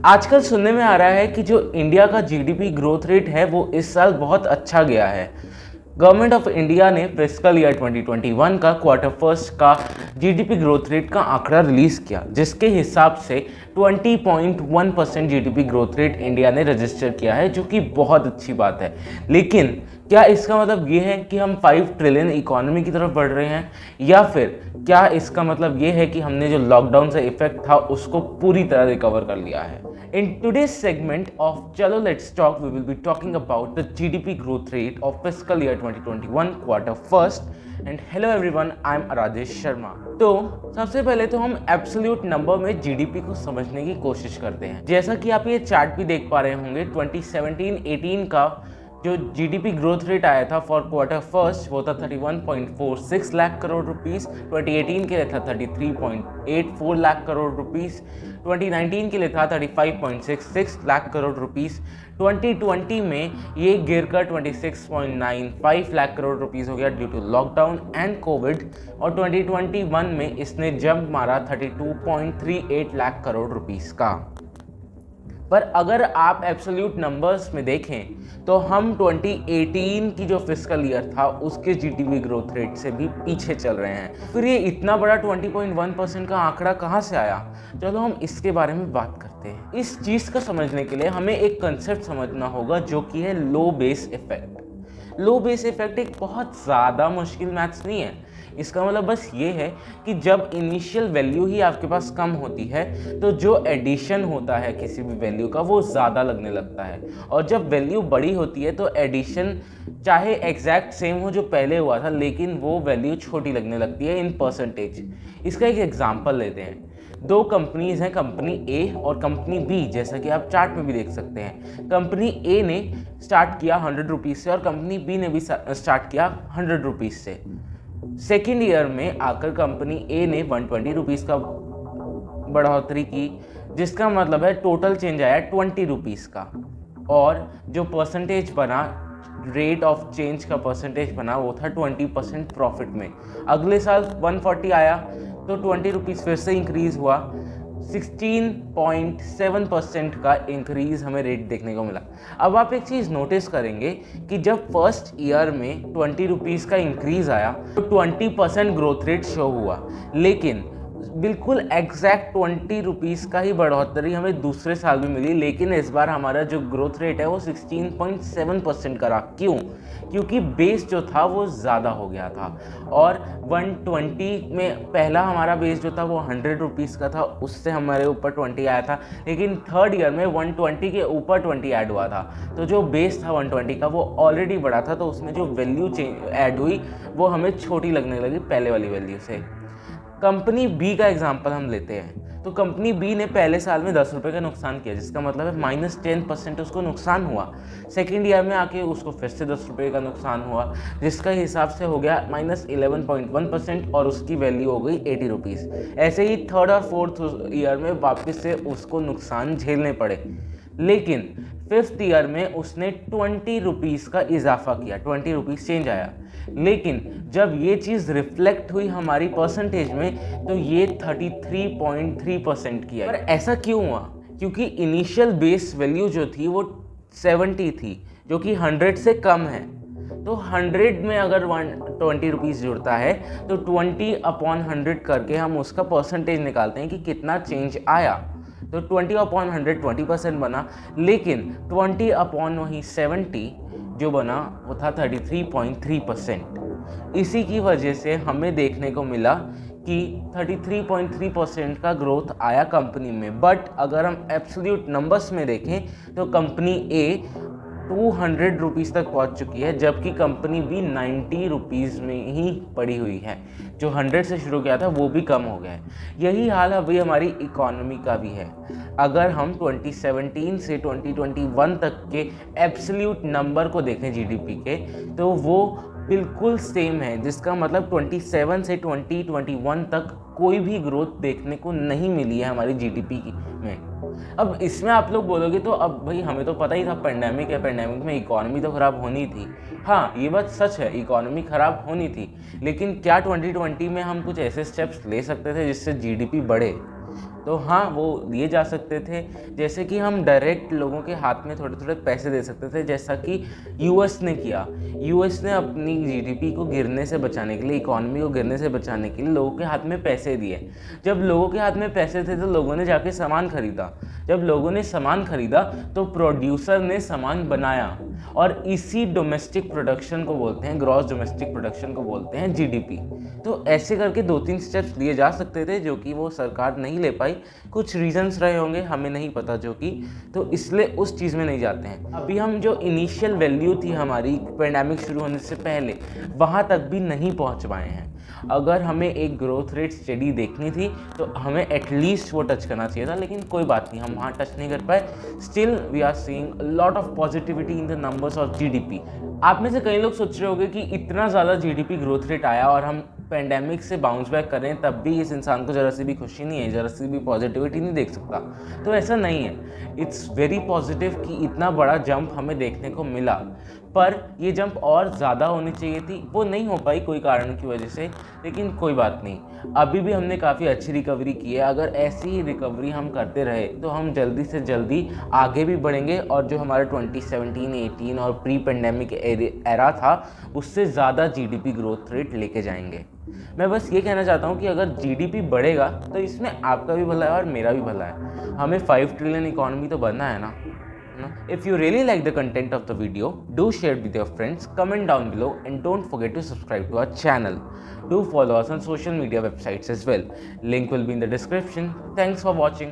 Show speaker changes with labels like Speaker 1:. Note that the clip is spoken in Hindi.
Speaker 1: आजकल सुनने में आ रहा है कि जो इंडिया का जीडीपी ग्रोथ रेट है वो इस साल बहुत अच्छा गया है। गवर्नमेंट ऑफ इंडिया ने फिस्कल ईयर 2021 का क्वार्टर फर्स्ट का जीडीपी ग्रोथ रेट का आंकड़ा रिलीज किया, जिसके हिसाब से 20.1% जीडीपी ग्रोथ रेट इंडिया ने रजिस्टर किया है, जो कि बहुत अच्छी बात है। लेकिन क्या इसका मतलब ये है कि हम 5 ट्रिलियन इकोनॉमी की तरफ बढ़ रहे हैं, या फिर क्या इसका मतलब ये है कि हमने जो लॉकडाउन से इफेक्ट था उसको पूरी तरह रिकवर कर लिया है? In today's segment of Chalo Let's Talk, we will be talking about the GDP growth rate of fiscal year 2021 quarter first. And hello everyone, I'm Rajesh Sharma. तो सबसे पहले तो हम एब्सोल्यूट नंबर में जीडीपी को समझने की कोशिश करते हैं। जैसा कि आप ये चार्ट भी देख पा रहे होंगे, 2017-18 का जो जीडीपी ग्रोथ रेट आया था फॉर क्वार्टर फर्स्ट वो था 31.46 लाख करोड़ रुपीस। 2018 के लिए था 33.84 लाख करोड़ रुपीस। 2019 के लिए था 35.66 लाख करोड़ रुपीस। 2020 में ये गिरकर 26.95 लाख करोड़ रुपीस हो गया due to lockdown and Covid. और 2021 में इसने जंप मारा 32.38 लाख करोड़ रुपीस का। पर अगर आप एब्सोल्यूट नंबर्स में देखें तो हम 2018 की जो फिस्कल ईयर था उसके जीडीपी ग्रोथ रेट से भी पीछे चल रहे हैं। फिर ये इतना बड़ा 20.1% का आंकड़ा कहाँ से आया? चलो हम इसके बारे में बात करते हैं। इस चीज़ को समझने के लिए हमें एक कंसेप्ट समझना होगा जो कि है लो बेस इफेक्ट। लो बेस इफेक्ट एक बहुत ज़्यादा मुश्किल मैथ्स नहीं है। इसका मतलब बस ये है कि जब इनिशियल वैल्यू ही आपके पास कम होती है तो जो एडिशन होता है किसी भी वैल्यू का वो ज़्यादा लगने लगता है, और जब वैल्यू बड़ी होती है तो एडिशन चाहे एग्जैक्ट सेम हो जो पहले हुआ था, लेकिन वो वैल्यू छोटी लगने लगती है इन परसेंटेज। इसका एक एग्जांपल लेते हैं। दो कंपनीज हैं, कंपनी ए और कंपनी बी, जैसा कि आप चार्ट में भी देख सकते हैं। कंपनी ए ने स्टार्ट किया 100 रुपीज़ से और कंपनी बी ने भी स्टार्ट किया 100 रुपीज़ से। सेकेंड ईयर में आकर कंपनी ए ने 120 रुपीज़ का बढ़ोतरी की, जिसका मतलब है टोटल चेंज आया 20 रुपीज़ का, और जो परसेंटेज बना, रेट ऑफ चेंज का परसेंटेज बना वो था 20% प्रॉफिट में। अगले साल 140 आया तो 20 रुपीज़ फिर से इंक्रीज़ हुआ, 16.7% का इंक्रीज़ हमें रेट देखने को मिला। अब आप एक चीज़ नोटिस करेंगे कि जब फर्स्ट ईयर में 20 रुपीज़ का इंक्रीज़ आया तो 20% ग्रोथ रेट शो हुआ, लेकिन बिल्कुल एग्जैक्ट 20 रुपीज़ का ही बढ़ोतरी हमें दूसरे साल में मिली, लेकिन इस बार हमारा जो ग्रोथ रेट है वो 16.7% का रहा। क्यों? क्योंकि बेस जो था वो ज़्यादा हो गया था, और 120 में पहला हमारा बेस जो था वो 100 रुपीज़ का था, उससे हमारे ऊपर 20 आया था, लेकिन थर्ड ईयर में 120 के ऊपर 20 ऐड हुआ था, तो जो बेस था 120 का वो ऑलरेडी बढ़ा था, तो उसमें जो वैल्यू ऐड हुई वो हमें छोटी लगने लगी पहले वाली वैल्यू से। कंपनी बी का एग्जांपल हम लेते हैं, तो कंपनी बी ने पहले साल में 10 रुपये का नुकसान किया, जिसका मतलब है -10% उसको नुकसान हुआ। सेकेंड ईयर में आके उसको फिर से 10 रुपये का नुकसान हुआ, जिसका हिसाब से हो गया -11.1%, और उसकी वैल्यू हो गई 80 रुपीज़। ऐसे ही थर्ड और फोर्थ ईयर में वापस से उसको नुकसान झेलने पड़े, लेकिन फिफ्थ ईयर में उसने 20 रुपीज़ का इजाफा किया, 20 रुपीज़ चेंज आया। लेकिन जब ये चीज़ रिफ्लेक्ट हुई हमारी परसेंटेज में तो ये 33.3% की आई। पर ऐसा क्यों हुआ? क्योंकि इनिशियल बेस वैल्यू जो थी वो 70 थी, जो कि 100 से कम है। तो 100 में अगर 120 रुपीज़ जुड़ता है तो 20/100 करके हम उसका परसेंटेज निकालते हैं कि कितना चेंज आया। तो 20/100 20% बना, लेकिन 20/70 जो बना वो था 33.3%। इसी की वजह से हमें देखने को मिला कि 33.3% का ग्रोथ आया कंपनी में। बट अगर हम एब्सोल्यूट नंबर्स में देखें तो कंपनी ए 200 रुपीज़ तक पहुंच चुकी है, जबकि कंपनी बी 90 रुपीज़ में ही पड़ी हुई है। जो 100 से शुरू किया था वो भी कम हो गया है। यही हाल अभी हमारी इकोनॉमी का भी है। अगर हम 2017 से 2021 तक के एब्सोल्यूट नंबर को देखें जीडीपी के, तो वो बिल्कुल सेम है, जिसका मतलब 27 से 2021 तक कोई भी ग्रोथ देखने को नहीं मिली है हमारी जीडीपी में। अब इसमें आप लोग बोलोगे तो अब भाई हमें तो पता ही था पेंडेमिक है, पेंडेमिक में इकोनॉमी तो ख़राब होनी थी। हाँ, ये बात सच है, इकोनॉमी ख़राब होनी थी, लेकिन क्या 2020 में हम कुछ ऐसे स्टेप्स ले सकते थे जिससे जीडीपी बढ़े? तो हाँ, वो दिए जा सकते थे, जैसे कि हम डायरेक्ट लोगों के हाथ में थोड़े थोड़े पैसे दे सकते थे, जैसा कि यूएस ने किया। यूएस ने अपनी जीडीपी को गिरने से बचाने के लिए, इकॉनमी को गिरने से बचाने के लिए लोगों के हाथ में पैसे दिए। जब लोगों के हाथ में पैसे थे तो लोगों ने जाके सामान खरीदा। जब लोगों ने सामान खरीदा तो प्रोड्यूसर ने सामान बनाया, और इसी डोमेस्टिक प्रोडक्शन को बोलते हैं, ग्रॉस डोमेस्टिक प्रोडक्शन को बोलते हैं जीडीपी। तो ऐसे करके 2-3 स्टेप्स लिए जा सकते थे, जो कि वो सरकार नहीं ले पाई। कुछ रीजंस रहे होंगे, हमें नहीं पता जो कि, तो इसलिए उस चीज़ में नहीं जाते हैं। अभी हम जो इनिशियल वैल्यू थी हमारी पेंडेमिक शुरू होने से पहले, वहाँ तक भी नहीं पहुँच पाए हैं। अगर हमें एक ग्रोथ रेट स्टडी देखनी थी तो हमें एटलीस्ट वो टच करना चाहिए था, लेकिन कोई बात नहीं, हम वहाँ टच नहीं कर पाए। Still we are seeing lot of positivity in the numbers of GDP. आप में से कई लोग सोच रहे होंगे कि इतना ज़्यादा जीडीपी ग्रोथ रेट आया और हम पेंडेमिक से बाउंस बैक कर रहे हैं, तब भी इस इंसान को ज़रा सी भी खुशी नहीं है, ज़रा सी भी पॉजिटिविटी नहीं देख सकता। तो ऐसा नहीं है, इट्स वेरी पॉजिटिव कि इतना बड़ा जंप हमें देखने को मिला, पर ये जंप और ज़्यादा होनी चाहिए थी। वो नहीं हो पाई कोई कारण की वजह से, लेकिन कोई बात नहीं, अभी भी हमने काफ़ी अच्छी रिकवरी की है। अगर ऐसी ही रिकवरी हम करते रहे तो हम जल्दी से जल्दी आगे भी बढ़ेंगे, और जो हमारा 2017-18 और प्री पेंडेमिक एरा था, उससे ज़्यादा जीडीपी ग्रोथ रेट लेके जाएंगे। मैं बस ये कहना चाहता हूँ कि अगर जीडीपी बढ़ेगा तो इसमें आपका भी भला है और मेरा भी भला है। हमें 5 ट्रिलियन इकॉनमी तो बनना है ना। If you really like the content of the video, do share it with your friends, comment down below, and don't forget to subscribe to our channel. Do follow us on social media websites as well. Link will be in the description. Thanks for watching.